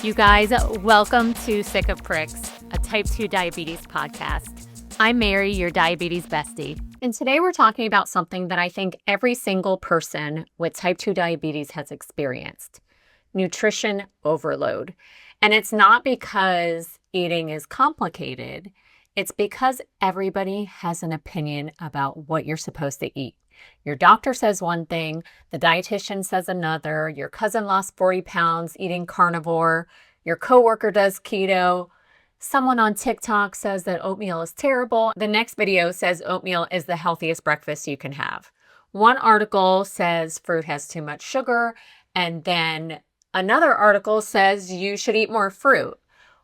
You guys, welcome to Sick of Pricks, a type 2 diabetes podcast. I'm Mary, your diabetes bestie. And today we're talking about something that I think every single person with type 2 diabetes has experienced: nutrition overload. And it's not because eating is complicated. It's because everybody has an opinion about what you're supposed to eat. Your doctor says one thing, the dietitian says another, your cousin lost 40 pounds eating carnivore, your coworker does keto, someone on TikTok says that oatmeal is terrible, the next video says oatmeal is the healthiest breakfast you can have. One article says fruit has too much sugar, and then another article says you should eat more fruit.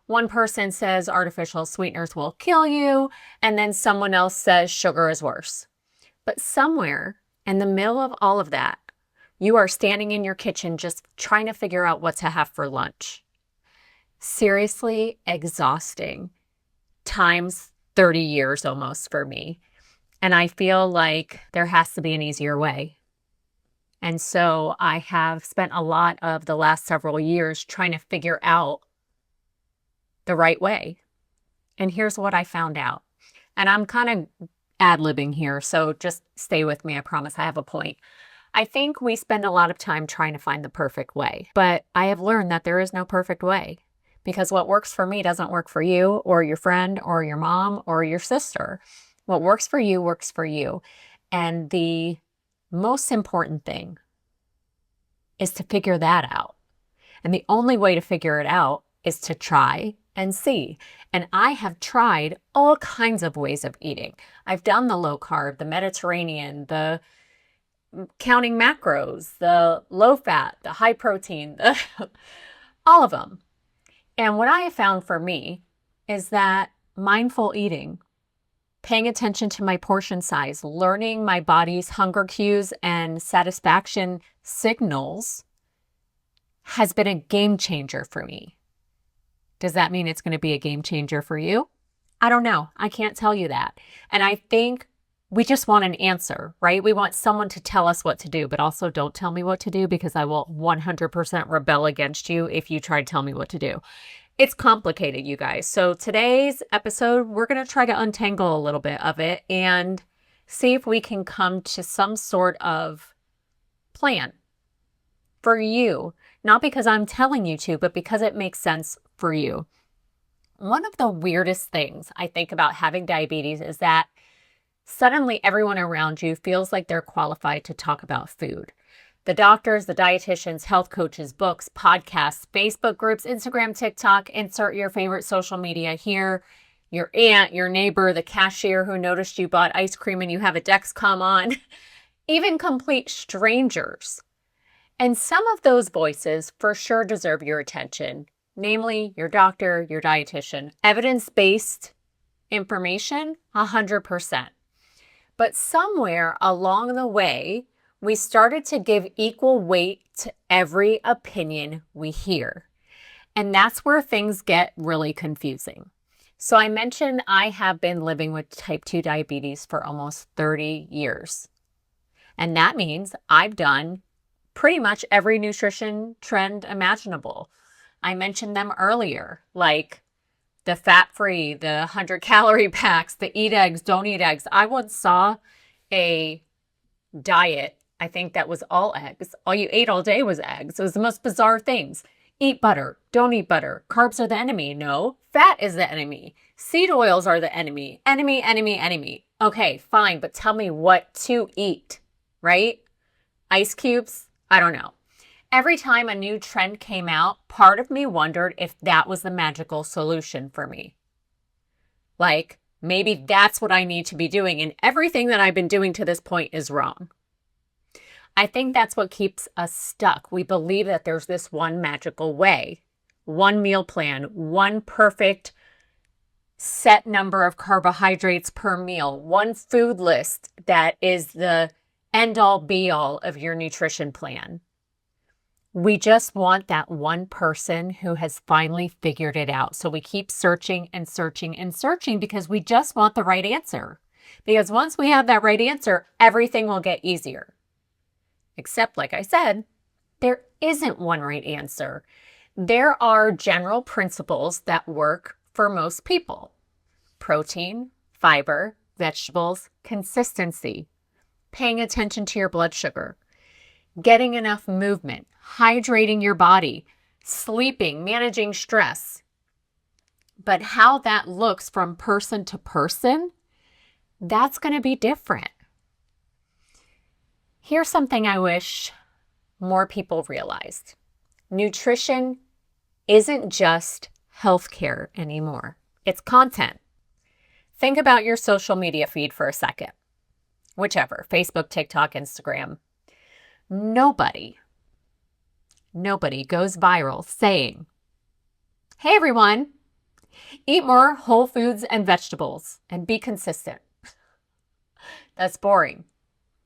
One person says artificial sweeteners will kill you, and then someone else says sugar is worse. But somewhere in the middle of all of that, you are standing in your kitchen just trying to figure out what to have for lunch. Seriously exhausting. Times 30 years almost for me. And I feel like there has to be an easier way. And so I have spent a lot of the last several years trying to figure out the right way. And here's what I found out. And I'm kind of ad-libbing here, so just stay with me. I promise I have a point. I think we spend a lot of time trying to find the perfect way, but I have learned that there is no perfect way, because what works for me doesn't work for you or your friend or your mom or your sister. What works for you works for you. And the most important thing is to figure that out. And the only way to figure it out is to try and see. And I have tried all kinds of ways of eating. I've done the low carb, the Mediterranean, the counting macros, the low fat, the high protein, all of them. And what I have found for me is that mindful eating, paying attention to my portion size, learning my body's hunger cues and satisfaction signals has been a game changer for me. Does that mean it's going to be a game changer for you? I don't know. I can't tell you that. And I think we just want an answer, right? We want someone to tell us what to do, but also don't tell me what to do, because I will 100% rebel against you if you try to tell me what to do. It's complicated, you guys. So today's episode, we're going to try to untangle a little bit of it and see if we can come to some sort of plan for you. Not because I'm telling you to, but because it makes sense for you. One of the weirdest things I think about having diabetes is that suddenly everyone around you feels like they're qualified to talk about food. The doctors, the dietitians, health coaches, books, podcasts, Facebook groups, Instagram, TikTok, insert your favorite social media here, your aunt, your neighbor, the cashier who noticed you bought ice cream and you have a Dexcom on, even complete strangers. And some of those voices for sure deserve your attention, namely your doctor, your dietitian. Evidence-based information, 100%. But somewhere along the way, we started to give equal weight to every opinion we hear. And that's where things get really confusing. So I mentioned I have been living with type 2 diabetes for almost 30 years. And that means I've done pretty much every nutrition trend imaginable. I mentioned them earlier, like the fat-free, the 100-calorie packs, the eat eggs, don't eat eggs. I once saw a diet, I think that was all eggs. All you ate all day was eggs. It was the most bizarre things. Eat butter, don't eat butter. Carbs are the enemy. No, fat is the enemy. Seed oils are the enemy. Enemy, enemy, enemy. Okay, fine, but tell me what to eat, right? Ice cubes? I don't know. Every time a new trend came out, part of me wondered if that was the magical solution for me. Like, maybe that's what I need to be doing, and everything that I've been doing to this point is wrong. I think that's what keeps us stuck. We believe that there's this one magical way, one meal plan, one perfect set number of carbohydrates per meal, one food list that is the end-all be-all of your nutrition plan. We just want that one person who has finally figured it out. So we keep searching and searching and searching because we just want the right answer. Because once we have that right answer, everything will get easier. Except, like I said, there isn't one right answer. There are general principles that work for most people: protein, fiber, vegetables, consistency, paying attention to your blood sugar, getting enough movement, hydrating your body, sleeping, managing stress. But how that looks from person to person, that's going to be different. Here's something I wish more people realized. Nutrition isn't just healthcare anymore. It's content. Think about your social media feed for a second. Whichever, Facebook, TikTok, Instagram. Nobody goes viral saying, "Hey everyone, eat more whole foods and vegetables and be consistent." That's boring,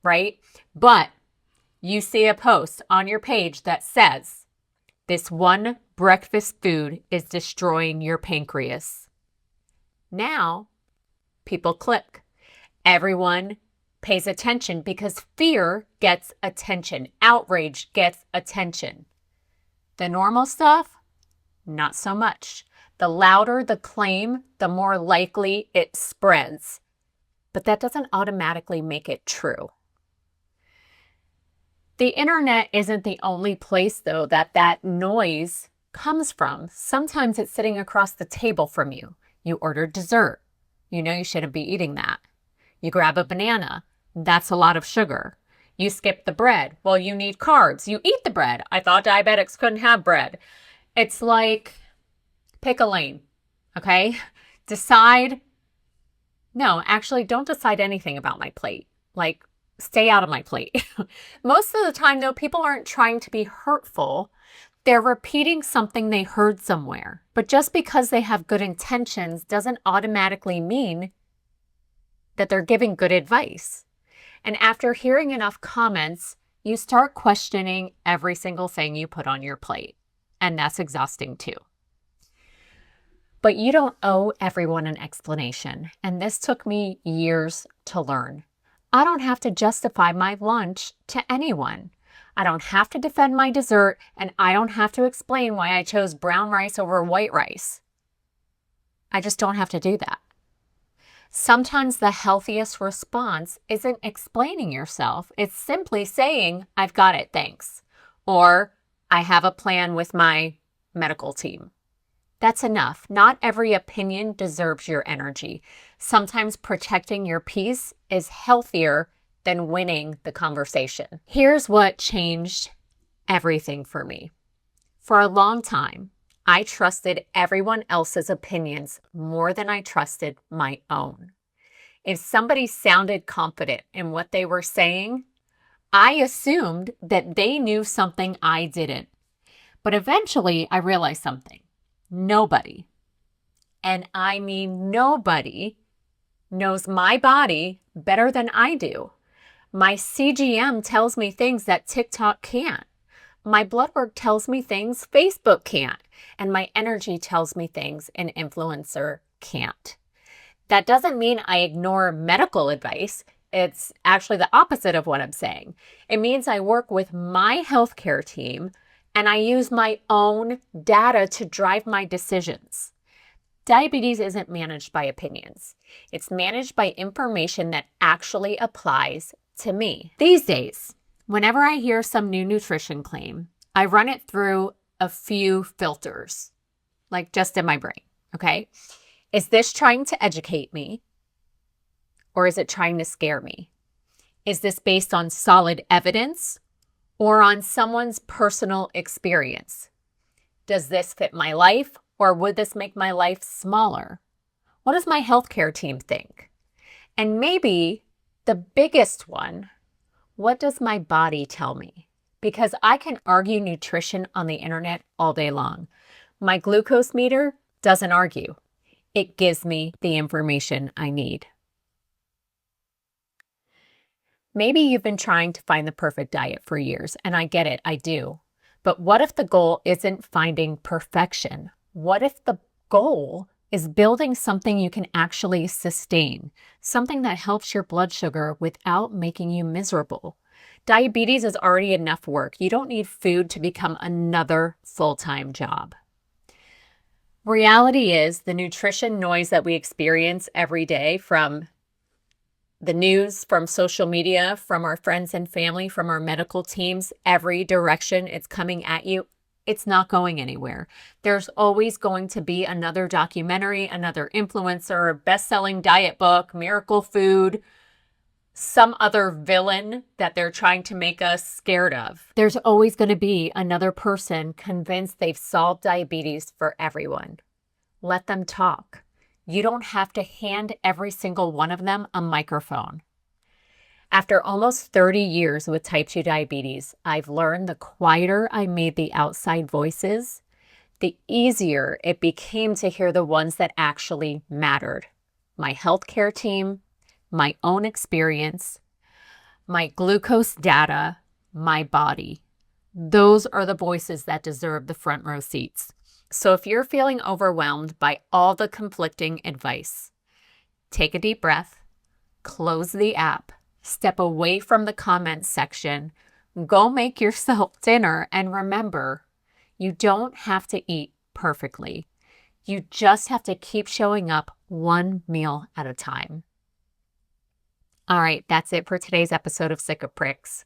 right? But you see a post on your page that says, "This one breakfast food is destroying your pancreas." Now, people click. Everyone pays attention because fear gets attention. Outrage gets attention. The normal stuff, not so much. The louder the claim, the more likely it spreads. But that doesn't automatically make it true. The internet isn't the only place, though, that noise comes from. Sometimes it's sitting across the table from you. You ordered dessert. You know you shouldn't be eating that. You grab a banana. That's a lot of sugar. You skip the bread. Well, you need carbs. You eat the bread. I thought diabetics couldn't have bread. It's like, pick a lane, okay? Decide. No, actually, don't decide anything about my plate. Like, stay out of my plate. Most of the time, though, people aren't trying to be hurtful. They're repeating something they heard somewhere. But just because they have good intentions doesn't automatically mean that they're giving good advice. And after hearing enough comments, you start questioning every single thing you put on your plate. And that's exhausting too. But you don't owe everyone an explanation. And this took me years to learn. I don't have to justify my lunch to anyone. I don't have to defend my dessert, and I don't have to explain why I chose brown rice over white rice. I just don't have to do that. Sometimes the healthiest response isn't explaining yourself. It's simply saying, "I've got it, thanks." Or, "I have a plan with my medical team." That's enough. Not every opinion deserves your energy. Sometimes protecting your peace is healthier than winning the conversation. Here's what changed everything for me. For a long time, I trusted everyone else's opinions more than I trusted my own. If somebody sounded confident in what they were saying, I assumed that they knew something I didn't. But eventually, I realized something. Nobody, and I mean nobody, knows my body better than I do. My CGM tells me things that TikTok can't. My blood work tells me things Facebook can't. And my energy tells me things an influencer can't. That doesn't mean I ignore medical advice. It's actually the opposite of what I'm saying. It means I work with my healthcare team and I use my own data to drive my decisions. Diabetes isn't managed by opinions. It's managed by information that actually applies to me. These days, whenever I hear some new nutrition claim, I run it through a few filters, like just in my brain, okay? Is this trying to educate me, or is it trying to scare me? Is this based on solid evidence or on someone's personal experience? Does this fit my life, or would this make my life smaller? What does my healthcare team think? And maybe the biggest one, what does my body tell me? Because I can argue nutrition on the internet all day long. My glucose meter doesn't argue. It gives me the information I need. Maybe you've been trying to find the perfect diet for years, and I get it, I do. But what if the goal isn't finding perfection? What if the goal is building something you can actually sustain, something that helps your blood sugar without making you miserable? Diabetes is already enough work. You don't need food to become another full-time job. Reality is the nutrition noise that we experience every day from the news, from social media, from our friends and family, from our medical teams, every direction it's coming at you, it's not going anywhere. There's always going to be another documentary, another influencer, a best-selling diet book, miracle food, some other villain that they're trying to make us scared of. There's always going to be another person convinced they've solved diabetes for everyone. Let them talk. You don't have to hand every single one of them a microphone. After almost 30 years with type 2 diabetes, I've learned the quieter I made the outside voices, the easier it became to hear the ones that actually mattered. My healthcare team, my own experience, my glucose data, my body. Those are the voices that deserve the front row seats. So if you're feeling overwhelmed by all the conflicting advice, take a deep breath, close the app, step away from the comments section, go make yourself dinner, and remember, you don't have to eat perfectly. You just have to keep showing up one meal at a time. All right, that's it for today's episode of Sick of Pricks.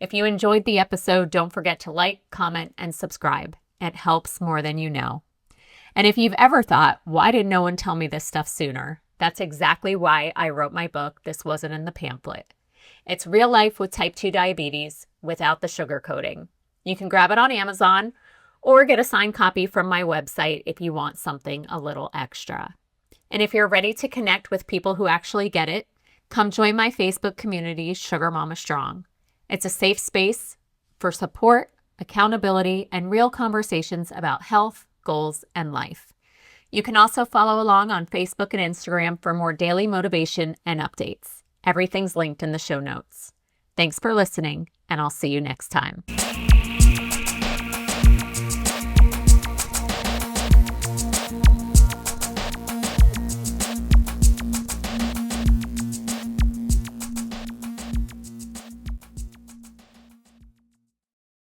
If you enjoyed the episode, don't forget to like, comment, and subscribe. It helps more than you know. And if you've ever thought, why did no one tell me this stuff sooner? That's exactly why I wrote my book, This Wasn't in the Pamphlet. It's real life with type 2 diabetes without the sugarcoating. You can grab it on Amazon or get a signed copy from my website if you want something a little extra. And if you're ready to connect with people who actually get it, come join my Facebook community, Sugar Mama Strong. It's a safe space for support, accountability, and real conversations about health, goals, and life. You can also follow along on Facebook and Instagram for more daily motivation and updates. Everything's linked in the show notes. Thanks for listening, and I'll see you next time.